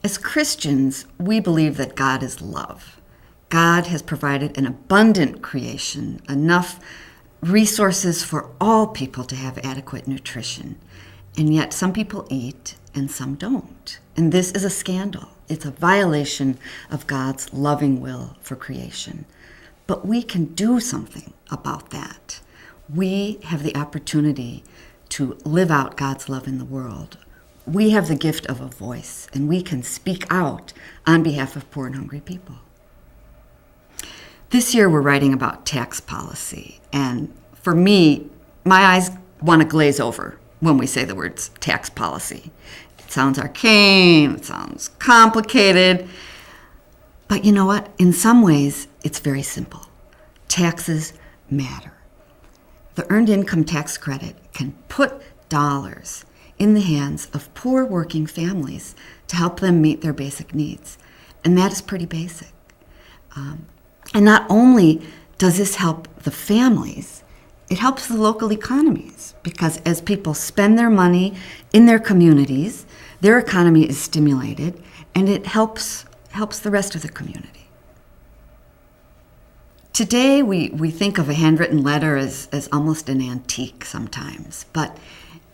As Christians, we believe that God is love. God has provided an abundant creation, enough resources for all people to have adequate nutrition. And yet some people eat and some don't. And this is a scandal. It's a violation of God's loving will for creation. But we can do something about that. We have the opportunity to live out God's love in the world. We have the gift of a voice, and we can speak out on behalf of poor and hungry people. This year we're writing about tax policy, and for me, my eyes want to glaze over when we say the words tax policy. It sounds arcane, it sounds complicated, but you know what? In some ways, it's very simple. Taxes matter. The Earned Income Tax Credit can put dollars in the hands of poor working families to help them meet their basic needs. And that is pretty basic. And not only does this help the families, it helps the local economies, because as people spend their money in their communities, their economy is stimulated, and it helps the rest of the community. Today, we think of a handwritten letter as almost an antique sometimes, but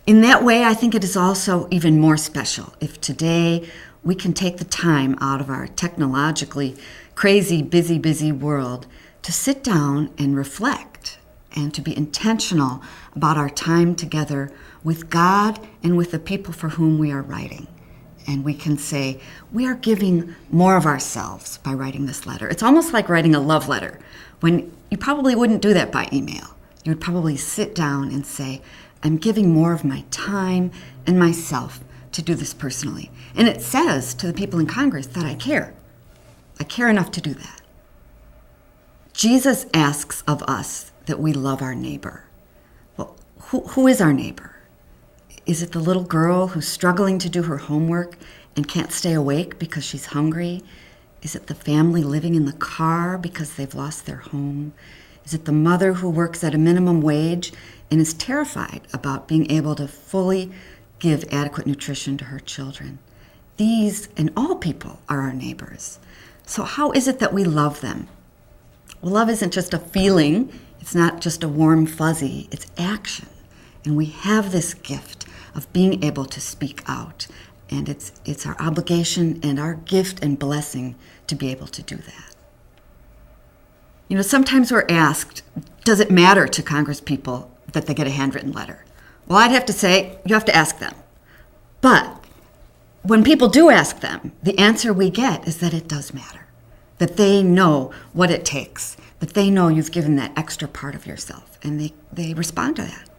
in that way, I think it is also even more special if today we can take the time out of our technologically crazy, busy world to sit down and reflect and to be intentional about our time together with God and with the people for whom we are writing. And we can say, we are giving more of ourselves by writing this letter. It's almost like writing a love letter, when you probably wouldn't do that by email. You would probably sit down and say, I'm giving more of my time and myself to do this personally. And it says to the people in Congress that I care. I care enough to do that. Jesus asks of us that we love our neighbor. Well, who is our neighbor? Is it the little girl who's struggling to do her homework and can't stay awake because she's hungry? Is it the family living in the car because they've lost their home? Is it the mother who works at a minimum wage and is terrified about being able to fully give adequate nutrition to her children? These and all people are our neighbors. So how is it that we love them? Well, love isn't just a feeling. It's not just a warm fuzzy. It's action. And we have this gift of being able to speak out. And it's our obligation and our gift and blessing to be able to do that. You know, sometimes we're asked, does it matter to Congress people that they get a handwritten letter? Well, I'd have to say, you have to ask them. But when people do ask them, the answer we get is that it does matter, that they know what it takes, that they know you've given that extra part of yourself, and they respond to that.